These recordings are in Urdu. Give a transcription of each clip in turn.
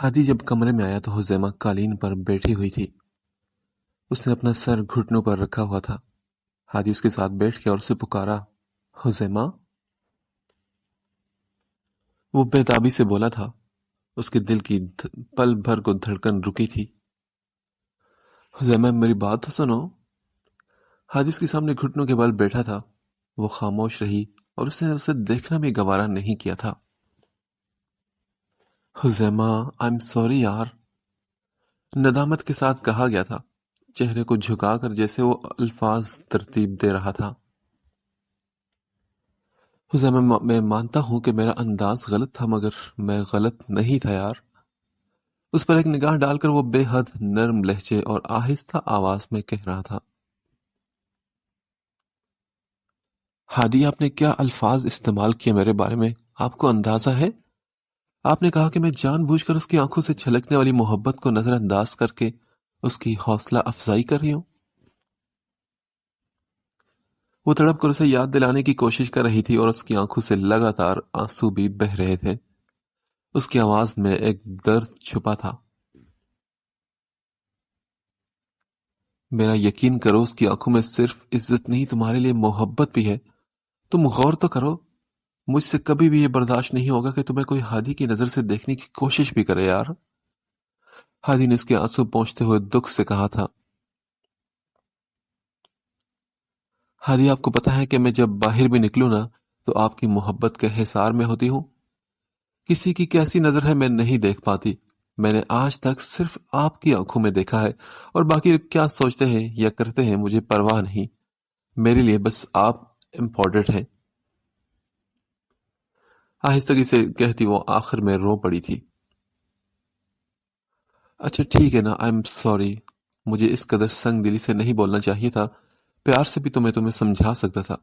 ہادی جب کمرے میں آیا تو حزیمہ قالین پر بیٹھی ہوئی تھی۔ اس نے اپنا سر گھٹنوں پر رکھا ہوا تھا۔ ہادی اس کے ساتھ بیٹھ گیا اور اسے پکارا، حزیمہ؟ وہ بےتابی سے بولا تھا۔ اس کے دل کی پل بھر کو دھڑکن رکی تھی۔ حزیمہ میری بات تو سنو۔ ہادی اس کے سامنے گھٹنوں کے بل بیٹھا تھا۔ وہ خاموش رہی اور اس نے اسے دیکھنا بھی گوارا نہیں کیا تھا۔ حزیمہ I'm sorry یار، ندامت کے ساتھ کہا گیا تھا، چہرے کو جھکا کر جیسے وہ الفاظ ترتیب دے رہا تھا۔ حزیمہ میں مانتا ہوں کہ میرا انداز غلط تھا، مگر میں غلط نہیں تھا یار۔ اس پر ایک نگاہ ڈال کر وہ بے حد نرم لہجے اور آہستہ آواز میں کہہ رہا تھا، ہادی آپ نے کیا الفاظ استعمال کیے میرے بارے میں آپ کو اندازہ ہے؟ آپ نے کہا کہ میں جان بوجھ کر اس کی آنکھوں سے چھلکنے والی محبت کو نظر انداز کر کے اس کی حوصلہ افزائی کر رہی ہوں۔ وہ تڑپ کر اسے یاد دلانے کی کوشش کر رہی تھی اور اس کی آنکھوں سے لگاتار آنسو بھی بہہ رہے تھے۔ اس کی آواز میں ایک درد چھپا تھا۔ میرا یقین کرو، اس کی آنکھوں میں صرف عزت نہیں، تمہارے لیے محبت بھی ہے۔ تم غور تو کرو، مجھ سے کبھی بھی یہ برداشت نہیں ہوگا کہ تمہیں کوئی ہادی کی نظر سے دیکھنے کی کوشش بھی کرے یار۔ ہادی نے اس کے آنسو پہنچتے ہوئے دکھ سے کہا تھا، ہادی آپ کو پتا ہے کہ میں جب باہر بھی نکلوں نا تو آپ کی محبت کے حصار میں ہوتی ہوں۔ کسی کی کیسی نظر ہے میں نہیں دیکھ پاتی، میں نے آج تک صرف آپ کی آنکھوں میں دیکھا ہے، اور باقی کیا سوچتے ہیں یا کرتے ہیں مجھے پرواہ نہیں، میرے لیے بس آپ امپورٹنٹ ہیں۔ آہستگی سے کہتی وہ آخر میں رو پڑی تھی۔ اچھا ٹھیک ہے نا، I'm sorry، مجھے اس قدر سنگ دلی سے نہیں بولنا چاہیے تھا، پیار سے بھی تمہیں سمجھا سکتا تھا۔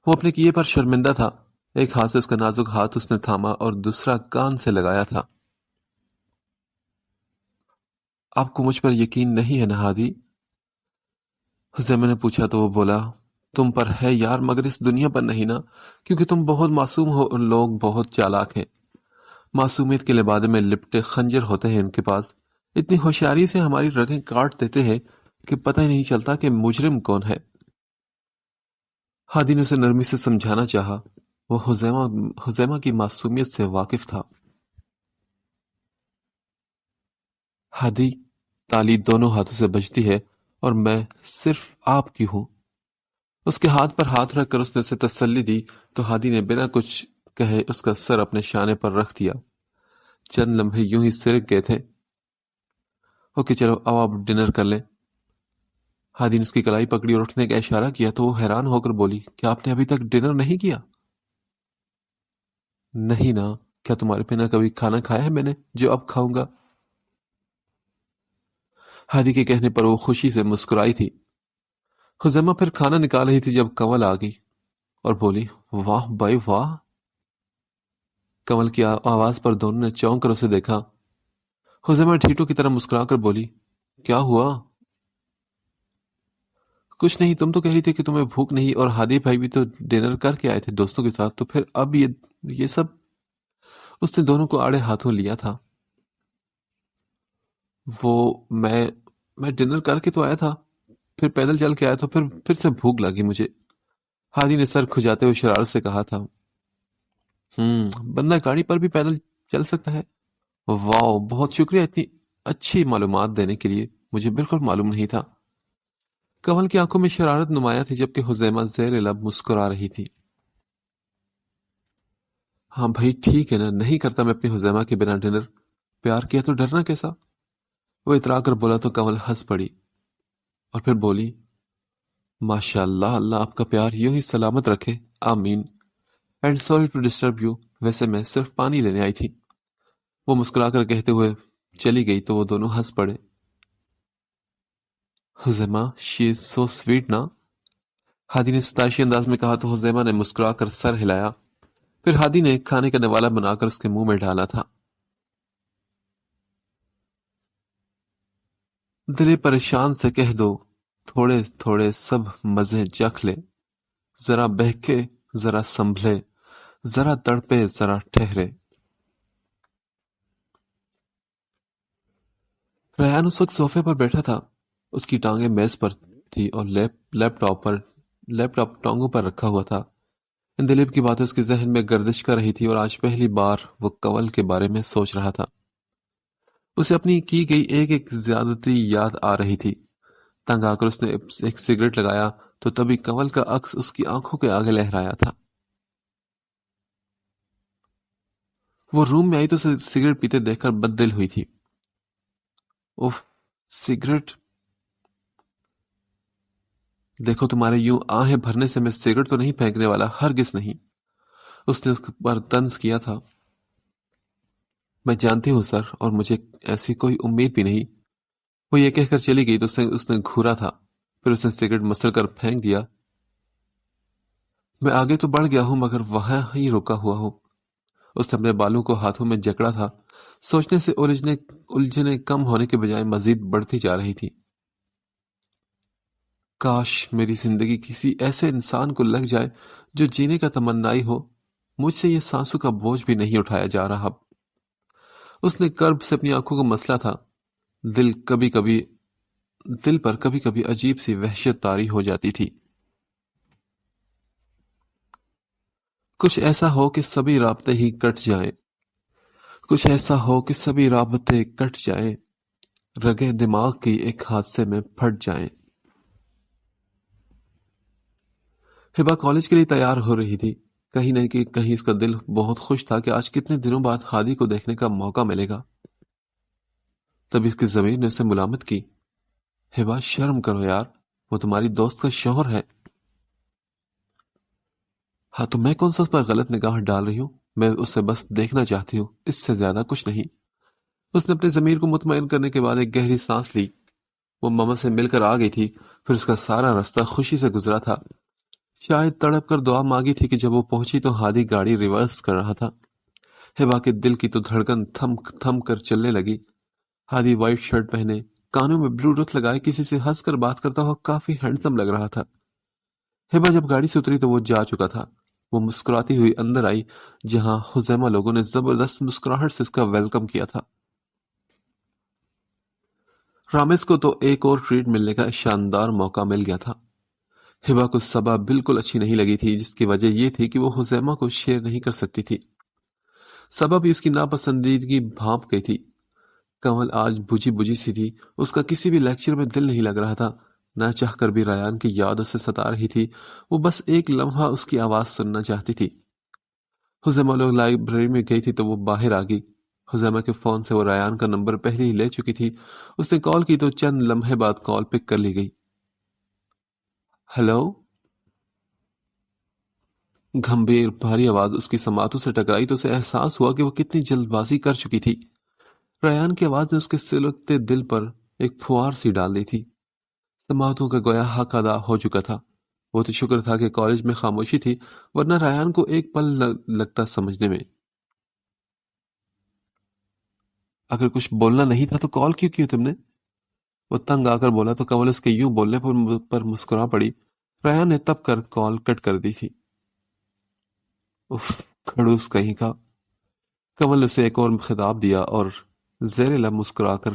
وہ اپنے کیے پر شرمندہ تھا۔ ایک ہاتھ سے اس کا نازک ہاتھ اس نے تھاما اور دوسرا کان سے لگایا تھا۔ آپ کو مجھ پر یقین نہیں ہے نا ہادی؟ حزیمہ نے پوچھا تو وہ بولا، تم پر ہے یار، مگر اس دنیا پر نہیں نا، کیونکہ تم بہت معصوم ہو اور لوگ بہت چالاک ہیں۔ معصومیت کے لبادے میں لپٹے خنجر ہوتے ہیں ان کے پاس، اتنی ہوشیاری سے ہماری رگیں کاٹ دیتے ہیں کہ پتہ ہی نہیں چلتا کہ مجرم کون ہے۔ ہادی نے اسے نرمی سے سمجھانا چاہا، وہ حزیمہ کی معصومیت سے واقف تھا۔ ہادی، تالی دونوں ہاتھوں سے بجتی ہے اور میں صرف آپ کی ہوں۔ اس کے ہاتھ پر ہاتھ رکھ کر اس نے اسے تسلی دی تو ہادی نے بنا کچھ کہے اس کا سر اپنے شانے پر رکھ دیا۔ چند لمحے یوں ہی سرک گئے تھے۔ اوکے چلو اب آپ ڈنر کر لیں۔ ہادی نے اس کی کلائی پکڑی اور اٹھنے کا اشارہ کیا تو وہ حیران ہو کر بولی، کیا آپ نے ابھی تک ڈنر نہیں کیا؟ نہیں نا، کیا تمہارے بنا کبھی کھانا کھایا ہے میں نے جو اب کھاؤں گا؟ ہادی کے کہنے پر وہ خوشی سے مسکرائی تھی۔ حزیمہ پھر کھانا نکال رہی تھی جب کنول آ گئی اور بولی، واہ بھائی واہ۔ کنول کی آواز پر دونوں نے چونک کر اسے دیکھا۔ حزیمہ ٹھیٹو کی طرح مسکرا کر بولی، کیا ہوا؟ کچھ نہیں، تم تو کہہ رہی تھی کہ تمہیں بھوک نہیں، اور ہادی بھائی بھی تو ڈنر کر کے آئے تھے دوستوں کے ساتھ، تو پھر اب یہ سب؟ اس نے دونوں کو آڑے ہاتھوں لیا تھا۔ وہ میں ڈنر کر کے تو آیا تھا، پھر پیدل چل کے آیا تو پھر سے بھوک لگی مجھے۔ ہادی نے سر کھجاتے ہوئے شرارت سے کہا تھا، بندہ گاڑی پر بھی پیدل چل سکتا ہے؟ واو، بہت شکریہ اتنی اچھی معلومات دینے کے لیے، مجھے بالکل معلوم نہیں تھا۔ کنول کی آنکھوں میں شرارت نمایاں تھی جبکہ حزیمہ زیر لب مسکرا رہی تھی۔ ہاں بھائی ٹھیک ہے نا، نہیں کرتا میں اپنی حزیمہ کے بنا ڈنر، پیار کیا تو ڈرنا کیسا؟ وہ اترا کر بولا تو کنول ہنس پڑی اور پھر بولی، ماشاء اللہ، اللہ آپ کا پیار یوں ہی سلامت رکھے، آمین، and sorry to disturb you, ویسے میں صرف پانی لینے آئی تھی۔ وہ مسکرا کر کہتے ہوئے چلی گئی تو وہ دونوں ہنس پڑے۔ حزیمہ شی از سو سویٹ نا، ہادی نے ستائشی انداز میں کہا تو حزیمہ نے مسکرا کر سر ہلایا۔ پھر ہادی نے کھانے کا نوالا بنا کر اس کے منہ میں ڈالا تھا۔ دل پریشان سے کہہ دو، تھوڑے تھوڑے سب مزے چکھ لے، ذرا بہکے ذرا سنبھلے، ذرا تڑپے ذرا ٹھہرے۔ ریان اس وقت صوفے پر بیٹھا تھا، اس کی ٹانگیں میز پر تھی اور لیپ ٹاپ ٹانگوں پر رکھا ہوا تھا۔ ان دلیپ کی باتیں اس کے ذہن میں گردش کر رہی تھی اور آج پہلی بار وہ کنول کے بارے میں سوچ رہا تھا۔ اسے اپنی کی گئی ایک ایک زیادتی یاد آ رہی تھی۔ تنگ آ کر اس نے ایک سگریٹ لگایا تو تبھی کنول کا عکس اس کی آنکھوں کے آگے لہرایا تھا۔ وہ روم میں آئی تو اسے سگریٹ پیتے دیکھ کر بد دل ہوئی تھی۔ اوف، سگریٹ! دیکھو تمہارے یوں آہیں بھرنے سے میں سگریٹ تو نہیں پھینکنے والا، ہرگز نہیں۔ اس نے اس پر طنز کیا تھا۔ میں جانتی ہوں سر، اور مجھے ایسی کوئی امید بھی نہیں۔ وہ یہ کہہ کر چلی گئی تو اس نے گھورا تھا، پھر اس نے سگریٹ مسل کر پھینک دیا۔ میں آگے تو بڑھ گیا ہوں مگر وہاں ہی رکا ہوا ہوں۔ اس نے اپنے بالوں کو ہاتھوں میں جکڑا تھا۔ سوچنے سے الجھنیں کم ہونے کے بجائے مزید بڑھتی جا رہی تھی۔ کاش میری زندگی کسی ایسے انسان کو لگ جائے جو جینے کا تمنائی ہو۔ مجھ سے یہ سانسوں کا بوجھ بھی نہیں اٹھایا جا رہا۔ اس نے کرب سے اپنی آنکھوں کو مسلا تھا۔ دل پر کبھی کبھی عجیب سی وحشت طاری ہو جاتی تھی۔ کچھ ایسا ہو کہ سبھی رابطے ہی کٹ جائیں، کچھ ایسا ہو کہ سبھی رابطے کٹ جائیں، رگیں دماغ کی ایک حادثے میں پھٹ جائیں۔ ہبا کالج کے لیے تیار ہو رہی تھی۔ کہیں نہ کہیں اس کا دل بہت خوش تھا کہ آج کتنے دنوں بعد ہادی کو دیکھنے کا موقع ملے گا۔ تب اس کی ضمیر نے اسے ملامت کی۔ ہبا شرم کرو یار، وہ تمہاری دوست کا شوہر ہے۔ ہاں تو میں کون سا اس پر غلط نگاہ ڈال رہی ہوں؟ میں اسے بس دیکھنا چاہتی ہوں، اس سے زیادہ کچھ نہیں۔ اس نے اپنے ضمیر کو مطمئن کرنے کے بعد ایک گہری سانس لی۔ وہ ماما سے مل کر آ گئی تھی، پھر اس کا سارا رستہ خوشی سے گزرا تھا۔ شاید تڑپ کر دعا مانگی تھی کہ جب وہ پہنچی تو ہادی گاڑی ریورس کر رہا تھا۔ ہبا کے دل کی تو دھڑکن تھم تھم کر چلنے لگی۔ ہادی وائٹ شرٹ پہنے، کانوں میں بلوٹوتھ لگائے کسی سے ہنس کر بات کرتا ہوا کافی ہینڈسم لگ رہا تھا۔ ہبا جب گاڑی سے اتری تو وہ جا چکا تھا۔ وہ مسکراتی ہوئی اندر آئی جہاں خزیمہ لوگوں نے زبردست مسکراہٹ سے اس کا ویلکم کیا تھا۔ رامز کو تو ایک اور ٹریٹ ملنے کا شاندار موقع مل گیا تھا۔ ہبا کو صبا بالکل اچھی نہیں لگی تھی، جس کی وجہ یہ تھی کہ وہ خزیمہ کو شیئر نہیں کر سکتی تھی۔ صبا بھی اس کی ناپسندیدگی بھانپ گئی تھی۔ کنول آج بجھی سی تھی، اس کا کسی بھی لیکچر میں دل نہیں لگ رہا تھا۔ نہ چاہ کر بھی ریان کی یاد اسے ستا رہی تھی۔ وہ بس ایک لمحہ اس کی آواز سننا چاہتی تھی۔ خزیمہ لوگ لائبریری میں گئی تھی تو وہ باہر آ گئی۔ خزیمہ کے فون سے وہ ریان کا نمبر پہلے ہی لے چکی تھی۔ اس نے کال کی تو چند لمحے بعد کال پک کر لی گئی۔ ہیلو؟ گھمبیر بھاری آواز اس کی سماعتوں سے ٹکرائی تو اسے احساس ہوا کہ وہ کتنی جلد بازی کر چکی تھی۔ ریان کی آواز نے اس کے سلگتے دل پر ایک پھوار سی ڈال دی تھی۔ سماعتوں کا گویا حق ادا ہو چکا تھا۔ وہ تو شکر تھا کہ کالج میں خاموشی تھی، ورنہ ریان کو ایک پل لگتا سمجھنے میں۔ اگر کچھ بولنا نہیں تھا تو کال کیوں کی تم نے؟ وہ تنگ آ کر بولا تو کنول اس کے یوں بولنے پر مسکرا پڑی۔ ریان نے تب کر کال کٹ کر دی تھی۔ اف، کھڑوس کہیں کا۔ کنول نے اسے ایک اور خطاب دیا اور زیر لب مسکرا کر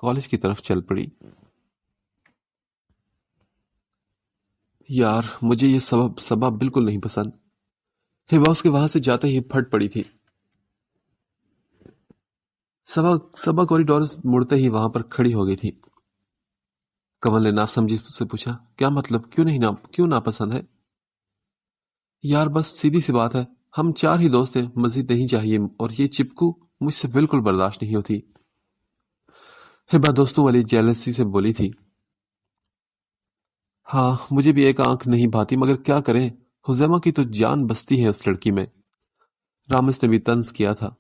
کالج کی طرف چل پڑی۔ یار مجھے یہ سبب بالکل نہیں پسند۔ ہبا اس کے وہاں سے جاتے ہی پھٹ پڑی تھی۔ سبا کوریڈور مڑتے ہی وہاں پر کھڑی ہو گئی تھی۔ کنول نے ناسمجھی سے پوچھا، کیا مطلب؟ کیوں ناپسند ہے؟ یار بس سیدھی سی بات ہے، ہم چار ہی دوست ہیں، مزید نہیں چاہیے، اور یہ چپکو مجھ سے بالکل برداشت نہیں ہوتی۔ ہبا دوستوں والی جیلسی سے بولی تھی۔ ہاں مجھے بھی ایک آنکھ نہیں بھاتی، مگر کیا کریں، خزیمہ کی تو جان بستی ہے اس لڑکی میں۔ رامز نے بھی طنز کیا تھا۔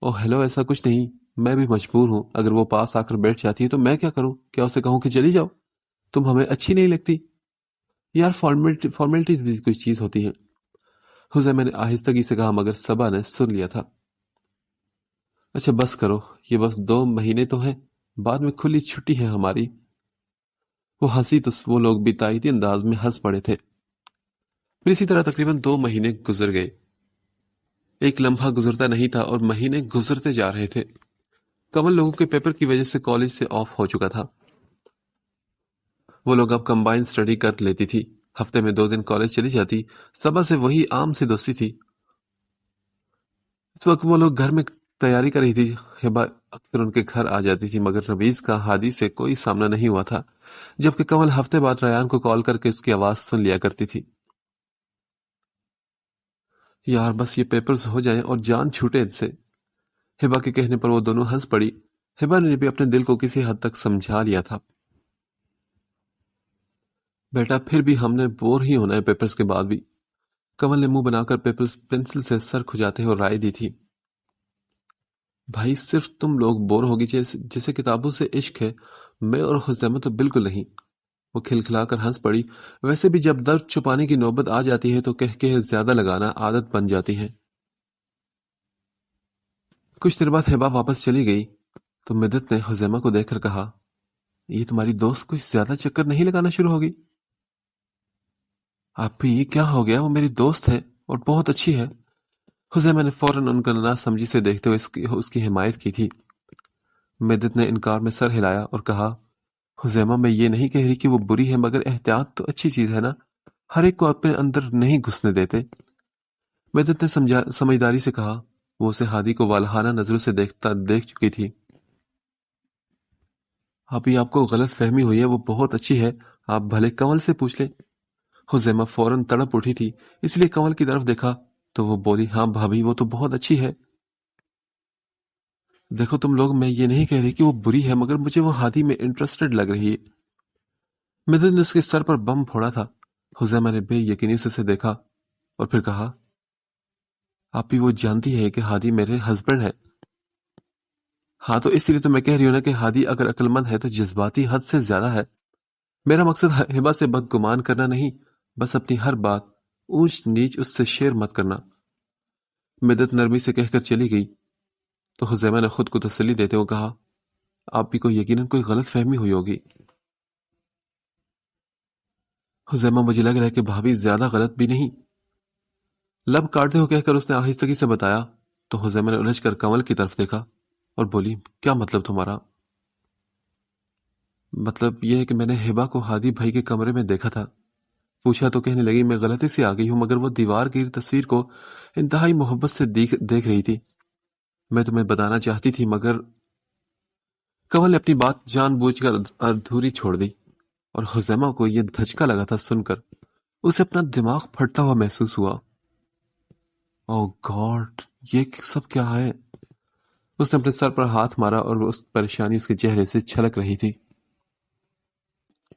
او ہیلو، ایسا کچھ نہیں، میں بھی مجبور ہوں۔ اگر وہ پاس آ کر بیٹھ جاتی ہے تو میں کیا کروں؟ کیا اسے کہوں کہ چلی جاؤ، تم ہمیں اچھی نہیں لگتی؟ یار فارمیلٹیز بھی کوئی چیز ہوتی ہیں، خزیمہ نے آہستگی سے کہا، مگر صبا نے سن لیا تھا۔ اچھا بس کرو، یہ بس 2 مہینے تو ہیں، بعد میں کھلی چھٹی ہے ہماری۔ وہ ہنسی تو وہ لوگ بھی تائیدی انداز میں ہنس پڑے تھے۔ پھر اسی طرح تقریباً 2 مہینے گزر گئے۔ ایک لمحہ گزرتا نہیں تھا اور مہینے گزرتے جا رہے تھے۔ کمل لوگوں کے پیپر کی وجہ سے کالج سے آف ہو چکا تھا۔ وہ لوگ اب کمبائن سٹڈی کر لیتی تھی، ہفتے میں 2 دن کالج چلی جاتی، صبح سے وہی عام سی دوستی تھی۔ اس وقت وہ لوگ گھر میں تیاری کر رہی تھی۔ ہبا اکثر ان کے گھر آ جاتی تھی، مگر نویز کا ہادی سے کوئی سامنا نہیں ہوا تھا، جبکہ کمل ہفتے بعد ریان کو کال کر کے اس کی آواز سن لیا کرتی تھی۔ یار بس یہ پیپرز ہو جائیں اور جان چھوٹے ان سے۔ ہبا کے کہنے پر وہ دونوں ہنس پڑی۔ ہبا نے بھی اپنے دل کو کسی حد تک سمجھا لیا تھا۔ بیٹا پھر بھی ہم نے بور ہی ہونا ہے پیپرز کے بعد بھی۔ کمل نے منہ بنا کر پیپرز پنسل سے سر کھجاتے ہوئے رائے دی تھی۔ بھائی صرف تم لوگ بور ہوگی جسے کتابوں سے عشق ہے، میں اور خزیمہ تو بالکل نہیں۔ وہ کھلکھلا کر ہنس پڑی۔ ویسے بھی جب درد چھپانے کی نوبت آ جاتی ہے تو کہہ زیادہ لگانا عادت بن جاتی ہے۔ کچھ دیر بعد ہبا واپس چلی گئی تو مدت نے خزیمہ کو دیکھ کر کہا، یہ تمہاری دوست کچھ زیادہ چکر نہیں لگانا شروع ہوگی؟ آپ بھی یہ کیا ہو گیا، وہ میری دوست ہے اور بہت اچھی ہے۔ خزیمہ نے فوراً ان کو ناسمجھی سے دیکھتے ہوئے اس کی حمایت کی تھی۔ مدت نے انکار میں سر ہلایا اور کہا، خزیمہ میں یہ نہیں کہہ رہی کہ وہ بری ہے، مگر احتیاط تو اچھی چیز ہے نا، ہر ایک کو اپنے اندر نہیں گھسنے دیتے۔ مدت نے سمجھداری سے کہا۔ وہ اسے ہادی کو والہانہ نظروں سے دیکھ چکی تھی۔ ابھی آپ کو غلط فہمی ہوئی ہے، وہ بہت اچھی ہے، آپ بھلے کنول سے پوچھ لیں۔ خزیمہ فوراً تڑپ اٹھی تھی، اس لیے کنول کی طرف دیکھا تو وہ بولی، ہاں بھابھی وہ تو بہت اچھی ہے۔ دیکھو تم لوگ، میں یہ نہیں کہہ رہی کہ وہ بری ہے، مگر مجھے وہ ہادی میں انٹرسٹڈ لگ رہی ہے۔ مدت نے اس کے سر پر بم پھوڑا تھا۔ خزیمہ نے بے یقینی سے دیکھا اور پھر کہا، آپ بھی وہ جانتی ہے کہ ہادی میرے ہسبینڈ ہے۔ ہاں تو اسی لیے تو میں کہہ رہی ہوں نا کہ ہادی اگر عقل مند ہے تو جذباتی حد سے زیادہ ہے۔ میرا مقصد ہبا سے بدگمان کرنا نہیں، بس اپنی ہر بات اونچ نیچ اس سے شیئر مت کرنا۔ مدت نرمی سے کہہ کر چلی گئی تو خزیمہ نے خود کو تسلی دیتے ہوئے کہا، آپ بھی کو یقیناً کوئی غلط فہمی ہوئی ہوگی۔ خزیمہ مجھے لگ رہا ہے کہ بھابھی زیادہ غلط بھی نہیں۔ لب کاٹتے ہوئے کہہ کر اس نے آہستگی سے بتایا تو خزیمہ نے الجھ کر کنول کی طرف دیکھا اور بولی، کیا مطلب تمہارا؟ مطلب یہ ہے کہ میں نے ہبا کو ہادی بھائی کے کمرے میں دیکھا تھا۔ پوچھا تو کہنے لگی، میں غلطی سے آ گئی ہوں، مگر وہ دیوار کی تصویر کو انتہائی محبت سے دیکھ رہی تھی۔ میں تمہیں بتانا چاہتی تھی مگر کنول نے اپنی بات جان بوجھ کر ادھوری چھوڑ دی، اور خزیمہ کو یہ دھچکا لگا تھا سن کر اسے اپنا دماغ پھٹتا ہوا محسوس ہوا۔ او گاڈ، یہ سب کیا ہے؟ اس نے اپنے سر پر ہاتھ مارا اور اس پریشانی اس کے چہرے سے چھلک رہی تھی۔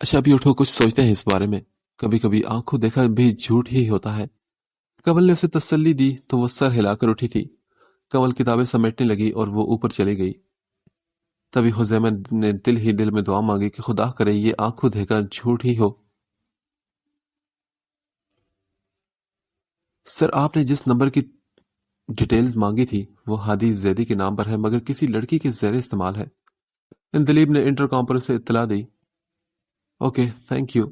اچھا ابھی اٹھو، کچھ سوچتے ہیں اس بارے میں، کبھی کبھی آنکھوں دیکھا بھی جھوٹ ہی ہوتا ہے۔ کنول نے اسے تسلی دی تو وہ سر ہلا کر اٹھی تھی۔ کنول کتابیں سمیٹنے لگی اور وہ اوپر چلی گئی۔ تبھی خزیمہ نے دل ہی دل میں دعا مانگی کہ خدا کرے یہ آنکھوں دیکھا جھوٹ ہی ہو۔ سر آپ نے جس نمبر کی ڈیٹیلز مانگی تھی وہ ہادی زیدی کے نام پر ہے، مگر کسی لڑکی کے زیر استعمال ہے۔ دلیپ نے انٹرکام پر اسے اطلاع دی۔ اوکے تھینک یو،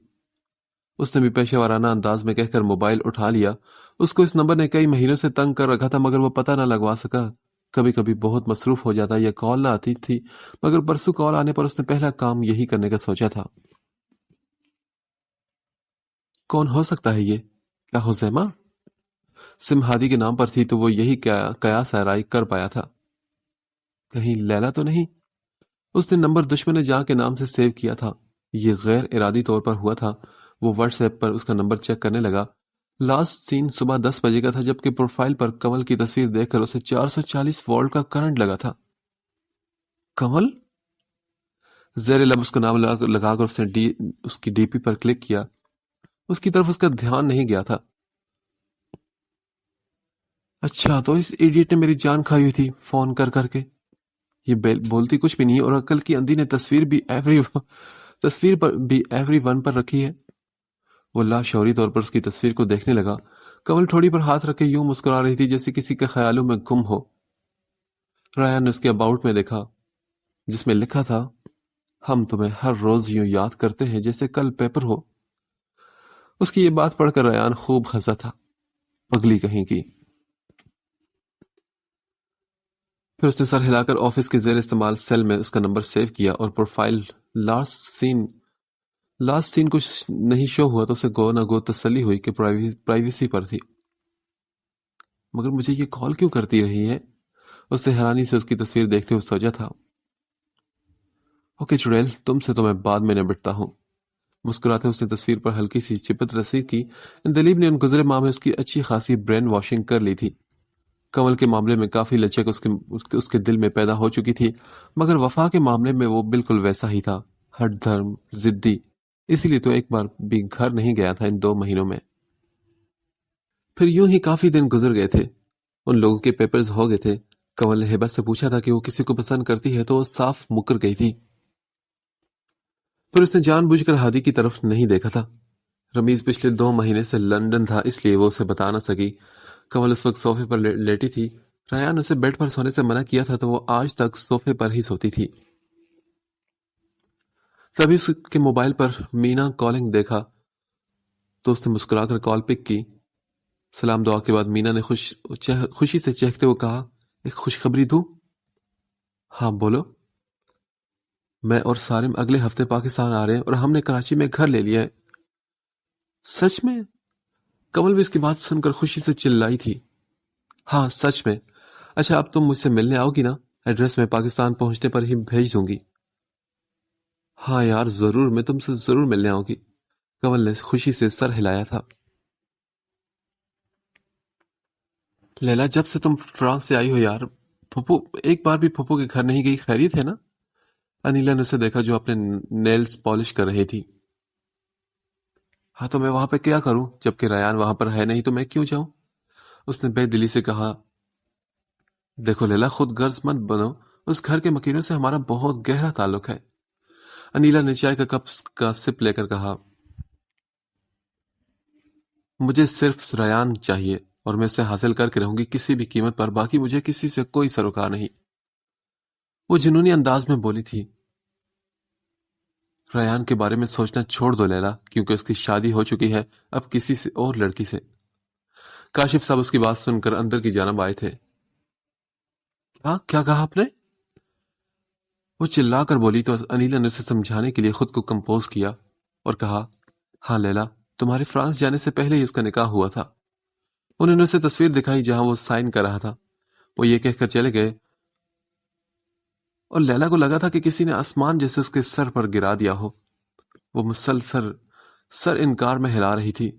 اس نے بھی پیشہ ورانہ انداز میں کہہ کر موبائل اٹھا لیا۔ اس کو اس نمبر نے کئی مہینوں سے تنگ کر رکھا تھا، مگر وہ پتہ نہ لگوا سکا۔ کبھی کبھی بہت مصروف ہو جاتا یا کال نہ آتی تھی، مگر پرسوں کال آنے پر اس نے پہلا کام یہی کرنے کا سوچا تھا۔ کون ہو سکتا ہے یہ؟ کیا خزیمہ؟ سم ہادی کے نام پر تھی تو وہ یہی قیاس آرائی کر پایا تھا۔ کہیں لیلا تو نہیں؟ اس نے نمبر دشمن جاں کے نام سے سیو کیا تھا۔ یہ غیر ارادی طور پر ہوا تھا۔ وہ واٹس ایپ پر اس کا نمبر چیک کرنے لگا۔ لاسٹ سین صبح 10 بجے کا تھا، جبکہ پروفائل پر کنول کی تصویر دیکھ کر اسے 440 وولٹ کا کرنٹ لگا تھا۔ کنول؟ زیر لب اس کا نام لگا کر اس نے اس کی ڈی پی پر کلک کیا۔ اس کی طرف اس کا دھیان نہیں گیا تھا۔ اچھا تو اس ایڈیٹ نے میری جان کھائی ہوئی تھی فون کر کر کے۔ یہ بولتی کچھ بھی نہیں اور عقل کی اندھی نے تصویر پر بھی ایوری ون پر رکھی ہے۔ وہ لاشعوری طور پر اس کی تصویر کو دیکھنے لگا۔ کنول ٹھوڑی پر ہاتھ رکھے یوں مسکرا رہی تھی جیسے کسی کے خیالوں میں گم ہو۔ ریان نے اس کے اباؤٹ میں دیکھا جس میں لکھا تھا، ہم تمہیں ہر روز یوں یاد کرتے ہیں جیسے کل پیپر ہو۔ اس کی یہ بات پڑھ کر ریان خوب ہنسا تھا۔ پگلی کہیں کی۔ پھر اس نے سر ہلا کر آفس کے زیر استعمال سیل میں اس کا نمبر سیو کیا اور پروفائل لاسٹ سین کچھ نہیں شو ہوا تو اسے گو نہ گو تسلی ہوئی کہ پرائیویسی پر تھی۔ مگر مجھے یہ کال کیوں کرتی رہی ہے؟ اس نے حیرانی سے اس کی تصویر دیکھتے ہوئے سوچا تھا۔ اوکے چڑیل، تم سے تو میں بعد میں نبٹتا ہوں۔ مسکراتے اس نے تصویر پر ہلکی سی چپت رسی کی۔ دلیپ نے ان گزرے ماہ میں اس کی اچھی خاصی برین واشنگ کر لی تھی۔ کمل کے معاملے میں کافی لچک اس کے دل میں پیدا ہو چکی تھی، مگر وفا کے معاملے میں وہ بالکل ویسا ہی تھا، ہٹ دھرم، ضدی۔ اسی لیے تو ایک بار بھی گھر نہیں گیا تھا ان 2 مہینوں میں۔ پھر یوں ہی کافی دن گزر گئے تھے۔ ان لوگوں کے پیپرز ہو گئے تھے۔ کمل نے ہیبت سے پوچھا تھا کہ وہ کسی کو پسند کرتی ہے تو وہ صاف مکر گئی تھی۔ پھر اس نے جان بوجھ کر ہادی کی طرف نہیں دیکھا تھا۔ رمیز پچھلے 2 مہینے سے لندن تھا، اس لیے وہ اسے بتا نہ سکی۔ کمل اس وقت صوفے پر لیٹی تھی۔ ریان اسے بیڈ پر سونے سے منع کیا تھا تو وہ آج تک صوفے پر ہی سوتی تھی۔ تبھی اس کے موبائل پر مینا کالنگ دیکھا تو اس نے مسکرا کر کال پک کی۔ سلام دعا کے بعد مینا نے خوشی سے چہکتے ہوئے کہا، ایک خوشخبری دوں؟ ہاں بولو۔ میں اور سالم اگلے ہفتے پاکستان آ رہے ہیں اور ہم نے کراچی میں گھر لے لیا ہے۔ سچ میں؟ کمل بھی اس کی بات سن کر خوشی سے چلائی تھی۔ ہاں سچ میں۔ اچھا اب تم مجھ سے ملنے آؤ گی نا؟ ایڈریس میں پاکستان پہنچنے پر ہی بھیج دوں گی۔ ہاں یار ضرور، میں تم سے ضرور ملنے آؤں گی۔ کمل نے خوشی سے سر ہلایا تھا۔ لیلا جب سے تم فرانس سے آئی ہو یار، پھپھو ایک بار بھی پھپھو کے گھر نہیں گئی، خیریت ہے نا؟ انیلا نے اسے دیکھا جو اپنے نیلز پالش کر رہی تھی۔ ہاں تو میں وہاں پہ کیا کروں؟ جبکہ ریان وہاں پر ہے نہیں تو میں کیوں جاؤں؟ اس نے بے دلی سے کہا۔ دیکھو لیلا خود غرض مت بنو، اس گھر کے مکینوں سے ہمارا بہت گہرا تعلق ہے۔ انیلا نے چائے کا کپ کا سپ لے کر کہا، مجھے صرف ریان چاہیے اور میں اسے حاصل کر کے رہوں گی کسی بھی قیمت پر، باقی مجھے کسی سے کوئی سروکار نہیں۔ وہ جنونی انداز میں بولی تھی۔ ریان کے بارے میں سوچنا چھوڑ دو لیلا، کیونکہ اس کی شادی ہو چکی ہے اب کسی سے اور لڑکی سے۔ کاشف صاحب اس کی بات سن کر اندر کی جانب آئے تھے۔ کیا کہا آپ نے؟ وہ چلا کر بولی تو انیلا نے اسے سمجھانے کے لیے خود کو کمپوز کیا اور کہا، ہاں لیلا تمہارے فرانس جانے سے پہلے ہی اس کا نکاح ہوا تھا۔ انہوں نے اسے تصویر دکھائی جہاں وہ سائن کر رہا تھا۔ وہ یہ کہہ کر چلے گئے اور لیلا کو لگا تھا کہ کسی نے آسمان جیسے اس کے سر پر گرا دیا ہو۔ وہ مسلسل سر انکار میں ہلا رہی تھی۔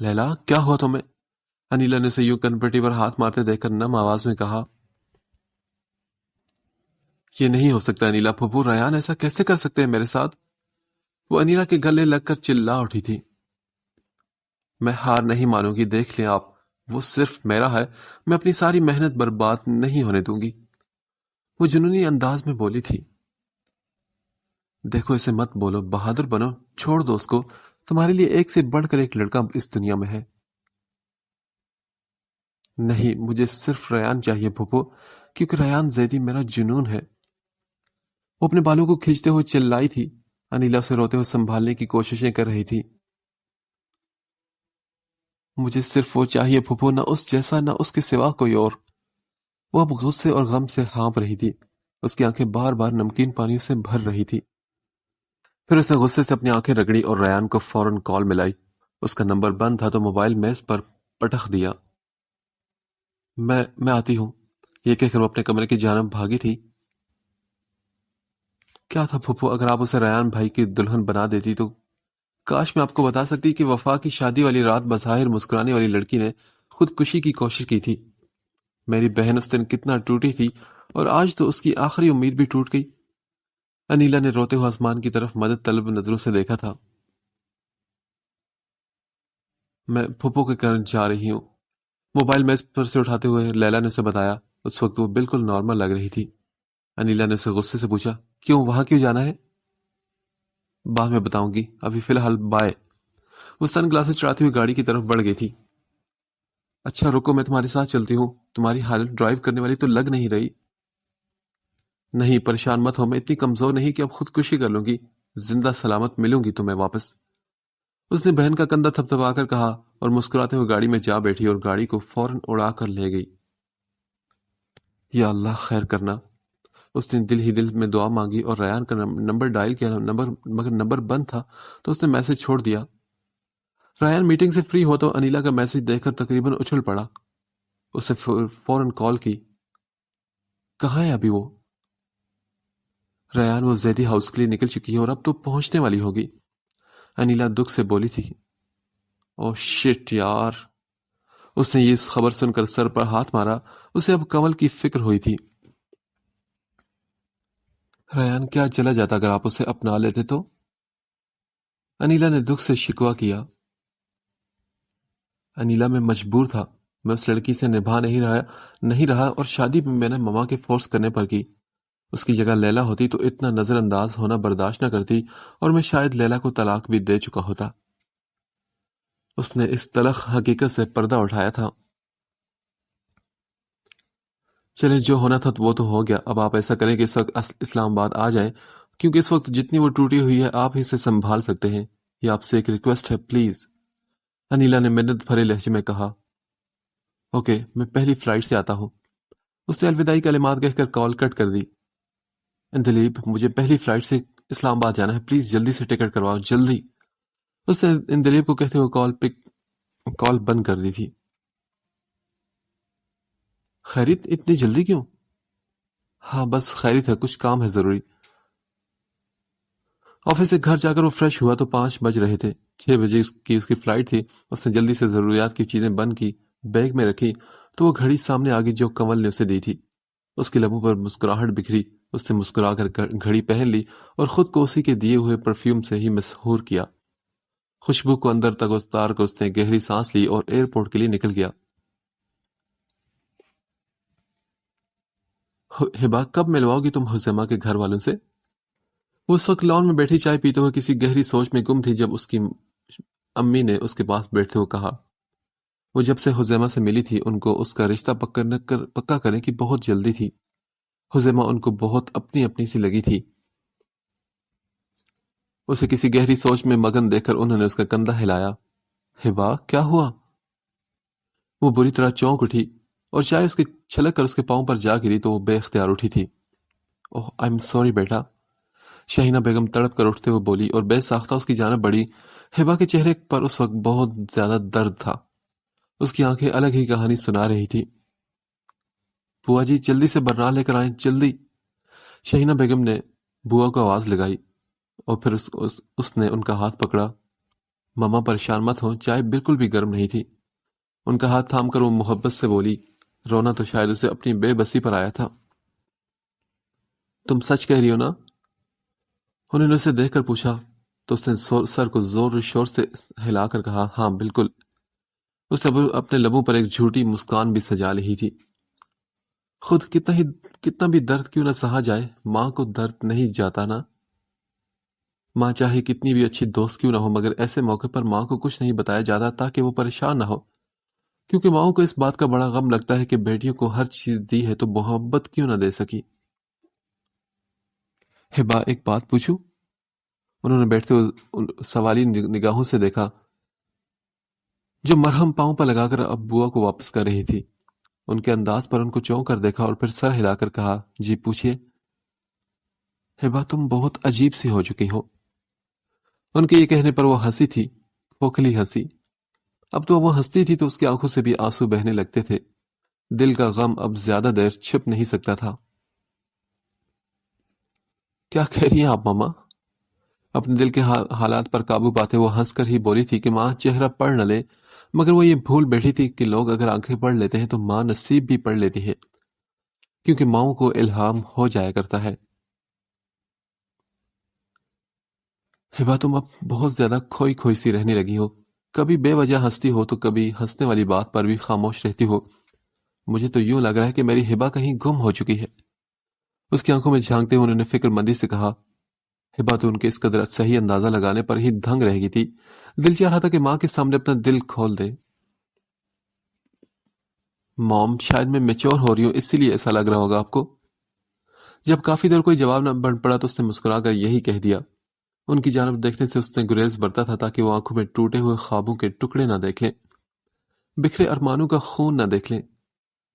لیلا کیا ہوا تمہیں؟ انیلا نے اسے یوں کنپٹی پر ہاتھ مارتے دیکھ کر نم آواز میں کہا، یہ نہیں ہو سکتا انیلا، پھپھو ریان ایسا کیسے کر سکتے ہیں میرے ساتھ؟ وہ انیلا کے گلے لگ کر چلا اٹھی تھی۔ میں ہار نہیں مانوں گی، دیکھ لیں آپ، وہ صرف میرا ہے، میں اپنی ساری محنت برباد نہیں ہونے دوں گی۔ وہ جنونی انداز میں بولی تھی۔ دیکھو اسے مت بولو، بہادر بنو، چھوڑ دو اس کو، تمہارے لیے ایک سے بڑھ کر ایک لڑکا اس دنیا میں ہے۔ نہیں مجھے صرف ریان چاہیے پھپھو، کیونکہ ریان زیدی میرا جنون ہے۔ وہ اپنے بالوں کو کھینچتے ہوئے چلائی تھی۔ انیلا اسے روتے ہوئے سنبھالنے کی کوششیں کر رہی تھی۔ مجھے صرف وہ چاہیے پھپھو، نہ اس جیسا نہ اس کے سوا کوئی اور۔ وہ اب غصے اور غم سے ہانپ رہی تھی۔ اس کی آنکھیں بار بار نمکین پانی سے بھر رہی تھی۔ پھر اس نے غصے سے اپنی آنکھیں رگڑی اور ریان کو فوراً کال ملائی۔ اس کا نمبر بند تھا تو موبائل میز پر پٹخ دیا۔ میں آتی ہوں، یہ کہہ کر وہ اپنے کمرے کی جانب بھاگی تھی۔ کیا تھا پھپھو، اگر آپ اسے ریان بھائی کی دلہن بنا دیتی تو کاش میں آپ کو بتا سکتی کہ وفا کی شادی والی رات بظاہر مسکرانے والی لڑکی نے خودکشی کی کوشش کی تھی۔ میری بہن اس دن کتنا ٹوٹی تھی اور آج تو اس کی آخری امید بھی ٹوٹ گئی۔ انیلا نے روتے ہوئے آسمان کی طرف مدد طلب نظروں سے دیکھا تھا۔ میں پھپھو کے گھر جا رہی ہوں، موبائل میز پر سے اٹھاتے ہوئے لیلا نے اسے بتایا۔ اس وقت وہ بالکل نارمل لگ رہی تھی۔ انیلا نے اسے غصے سے پوچھا، کیوں وہاں کیوں جانا ہے؟ بعد میں بتاؤں گی، ابھی فی الحال بائے۔ وہ سن گلاسز چڑھاتی ہوئی گاڑی کی طرف بڑھ گئی تھی۔ اچھا رکو، میں تمہارے ساتھ چلتی ہوں، تمہاری حالت ڈرائیو کرنے والی تو لگ نہیں رہی۔ نہیں پریشان مت ہو، میں اتنی کمزور نہیں کہ اب خودکشی کر لوں گی، زندہ سلامت ملوں گی تمہیں واپس۔ اس نے بہن کا کندھا تھپتھپا کر کہا اور مسکراتے ہوئے گاڑی میں جا بیٹھی اور گاڑی کو فوراً اڑا کر لے گئی۔ یا اللہ خیر کرنا۔ اس نے دل ہی دل میں دعا مانگی اور ریان کا نمبر ڈائل کیا، مگر نمبر بند تھا تو اس نے میسج چھوڑ دیا۔ ریان میٹنگ سے فری ہو تو انیلا کا میسج دیکھ کر تقریباً اچھل پڑا۔ اس نے فوراً کال کی۔ کہاں ہے ابھی وہ؟ ریان، وہ زیدی ہاؤس کے لیے نکل چکی ہے اور اب تو پہنچنے والی ہوگی، انیلا دکھ سے بولی تھی۔ او شٹ یار! اس نے یہ خبر سن کر سر پر ہاتھ مارا۔ اسے اب کمل کی فکر ہوئی تھی۔ ریان کیا چلا جاتا اگر آپ اسے اپنا لیتے تو؟ انیلا نے دکھ سے شکوہ کیا۔ انیلا میں مجبور تھا، میں اس لڑکی سے نبھا نہیں رہا اور شادی میں نے ماما کے فورس کرنے پر کی۔ اس کی جگہ لیلا ہوتی تو اتنا نظر انداز ہونا برداشت نہ کرتی اور میں شاید لیلا کو طلاق بھی دے چکا ہوتا۔ اس نے اس تلخ حقیقت سے پردہ اٹھایا تھا۔ چلے جو ہونا تھا وہ تو ہو گیا، اب آپ ایسا کریں کہ اس وقت اسلام آباد آ جائیں، کیونکہ اس وقت جتنی وہ ٹوٹی ہوئی ہے آپ ہی سے سنبھال سکتے ہیں۔ یہ آپ سے ایک ریکویسٹ ہے پلیز، انیلا نے منت بھرے لہجے میں کہا۔ اوکے، میں پہلی فلائٹ سے آتا ہوں۔ اس نے الوداعی کلمات کہہ کر کال کٹ کر دی۔ اندلیب، مجھے پہلی فلائٹ سے اسلام آباد جانا ہے، پلیز جلدی سے ٹکٹ کرواؤ، جلدی۔ اس نے اندلیب کو کہتے ہوئے کال بند کر دی تھی۔ خیریت، اتنی جلدی کیوں؟ ہاں بس خیریت ہے، کچھ کام ہے ضروری۔ آفس سے گھر جا کر وہ فریش ہوا تو 5 بج رہے تھے۔ 6 بجے اس کی فلائٹ تھی۔ اس نے جلدی سے ضروریات کی چیزیں بند کی، بیگ میں رکھی تو وہ گھڑی سامنے آ گئی جو کمل نے اسے دی تھی۔ اس کے لبوں پر مسکراہٹ بکھری۔ اس نے مسکرا کر گھڑی پہن لی اور خود کو اسی کے دیے ہوئے پرفیوم سے ہی مسحور کیا۔ خوشبو کو اندر تک اتار کر اس نے گہری سانس لی اور ایئرپورٹ کے لیے نکل گیا۔ ہبا، کب ملواؤ گی تم حسیمہ کے گھر والوں سے؟ وہ اس وقت لان میں بیٹھی چائے پیتے ہوئے کسی گہری سوچ میں گم تھی جب اس کی امی نے اس کے پاس بیٹھتے ہوئے کہا، وہ جب سے حسیمہ سے ملی تھی ان کو اس کا رشتہ پکا کرنے کی بہت جلدی تھی۔ حسیمہ ان کو بہت اپنی سی لگی تھی۔ اسے کسی گہری سوچ میں مگن دیکھ کر انہوں نے اس کا کندھا ہلایا۔ ہبا، کیا ہوا؟ وہ بری طرح چونک اٹھی اور چائے اس کے چھلک کر اس کے پاؤں پر جا گری تو وہ بے اختیار اٹھی تھی۔ اوہ، آئی ایم سوری بیٹا، شہینہ بیگم تڑپ کر اٹھتے ہوئے بولی اور بے ساختہ اس کی جانب بڑھی۔ ہبا کے چہرے پر اس وقت بہت زیادہ درد تھا۔ اس کی آنکھیں الگ ہی کہانی سنا رہی تھی۔ بوا جی جلدی سے برنا لے کر آئیں، جلدی۔ شہینہ بیگم نے بوا کو آواز لگائی اور پھر اس نے ان کا ہاتھ پکڑا۔ ماما پریشان مت ہو، چائے بالکل بھی گرم نہیں تھی۔ ان کا ہاتھ تھام کر وہ محبت سے بولی۔ رونا تو شاید اسے اپنی بے بسی پر آیا تھا۔ تم سچ کہہ رہی ہو نا؟ انہوں نے اسے دیکھ کر پوچھا تو اس نے سر کو زور شور سے ہلا کر کہا، ہاں بالکل۔ اس نے اپنے لبوں پر ایک جھوٹی مسکان بھی سجا لی تھی۔ خود کتنا بھی درد کیوں نہ سہا جائے، ماں کو درد نہیں جاتا نا۔ ماں چاہے کتنی بھی اچھی دوست کیوں نہ ہو، مگر ایسے موقع پر ماں کو کچھ نہیں بتایا جاتا تاکہ وہ پریشان نہ ہو، کیونکہ ماں کو اس بات کا بڑا غم لگتا ہے کہ بیٹیوں کو ہر چیز دی ہے تو محبت کیوں نہ دے سکی۔ ہبا، ایک بات پوچھوں؟ انہوں نے بیٹھتے ہوئے سوالی نگاہوں سے دیکھا جو مرہم پاؤں پر لگا کر اب بوا کو واپس کر رہی تھی۔ ان کے انداز پر ان کو چونک کر دیکھا اور پھر سر ہلا کر کہا، جی پوچھئے۔ ہبا، تم بہت عجیب سی ہو چکی ہو۔ ان کے یہ کہنے پر وہ ہنسی تھی، کھوکھلی ہنسی۔ اب تو وہ ہنستی تھی تو اس کی آنکھوں سے بھی آنسو بہنے لگتے تھے۔ دل کا غم اب زیادہ دیر چھپ نہیں سکتا تھا۔ کیا کہہ رہی ہیں آپ ماما؟ اپنے دل کے حالات پر قابو پاتے وہ ہنس کر ہی بولی تھی کہ ماں چہرہ پڑھ نہ لے، مگر وہ یہ بھول بیٹھی تھی کہ لوگ اگر آنکھیں پڑھ لیتے ہیں تو ماں نصیب بھی پڑھ لیتی ہے، کیونکہ ماؤں کو الہام ہو جایا کرتا ہے۔ ہبا، تم اب بہت زیادہ کھوئی سی رہنے لگی ہو، کبھی بے وجہ ہنستی ہو تو کبھی ہنسنے والی بات پر بھی خاموش رہتی ہو۔ مجھے تو یوں لگ رہا ہے کہ میری ہبا کہیں گم ہو چکی ہے۔ اس کی آنکھوں میں جھانکتے ہوئے انہوں نے فکر مندی سے کہا۔ ہبا تو ان کے اس قدر صحیح اندازہ لگانے پر ہی دھنگ رہ گئی تھی۔ دل چاہ رہا تھا کہ ماں کے سامنے اپنا دل کھول دے۔ موم، شاید میں میچور ہو رہی ہوں، اسی لیے ایسا لگ رہا ہوگا آپ کو۔ جب کافی دیر کوئی جواب نہ بن پڑا تو اس نے مسکرا کر یہی کہہ دیا۔ ان کی جانب دیکھنے سے اس نے گریز برتا تھا تاکہ وہ آنکھوں میں ٹوٹے ہوئے خوابوں کے ٹکڑے نہ دیکھ لیں، بکھرے ارمانوں کا خون نہ دیکھ لیں۔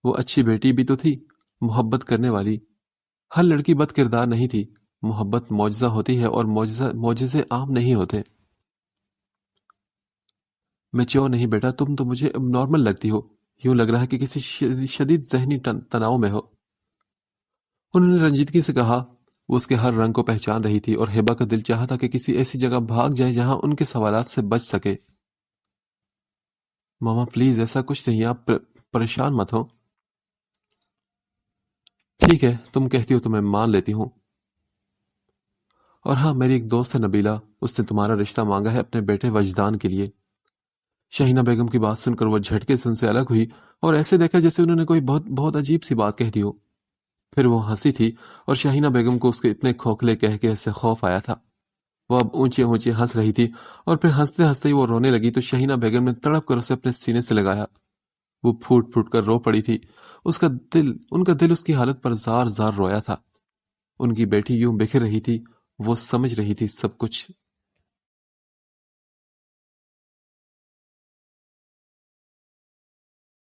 وہ اچھی بیٹی بھی تو تھی، محبت کرنے والی۔ ہر لڑکی بد کردار نہیں تھی۔ محبت معجزہ ہوتی ہے اور معجزے عام نہیں ہوتے۔ میچور نہیں بیٹا، تم تو مجھے اب نارمل لگتی ہو، یوں لگ رہا ہے کہ کسی شدید ذہنی تناؤ میں ہو۔ انہوں نے رنجیدگی سے کہا۔ وہ اس کے ہر رنگ کو پہچان رہی تھی اور ہیبا کا دل چاہا تھا کہ کسی ایسی جگہ بھاگ جائے جہاں ان کے سوالات سے بچ سکے۔ ماما پلیز ایسا کچھ نہیں، آپ پریشان مت ہو۔ ٹھیک ہے، تم کہتی ہو تو میں مان لیتی ہوں۔ اور ہاں، میری ایک دوست ہے نبیلہ، اس نے تمہارا رشتہ مانگا ہے اپنے بیٹے وجدان کے لیے۔ شہینہ بیگم کی بات سن کر وہ جھٹکے سے ان سے الگ ہوئی اور ایسے دیکھا جیسے انہوں نے کوئی بہت عجیب سی بات کہہ دی ہو۔ پھر وہ ہنسی تھی اور شہینہ بیگم کو اس کے اتنے کھوکھلے کہہ کے سے خوف آیا تھا۔ وہ اب اونچے اونچے ہنس رہی تھی اور پھر ہنستے ہنستے ہی وہ رونے لگی تو شہینہ بیگم نے تڑپ کر اسے اپنے سینے سے لگایا۔ وہ پھوٹ پھوٹ کر رو پڑی تھی۔ ان کا دل اس کی حالت پر زار زار رویا تھا۔ ان کی بیٹی یوں بکھر رہی تھی، وہ سمجھ رہی تھی سب کچھ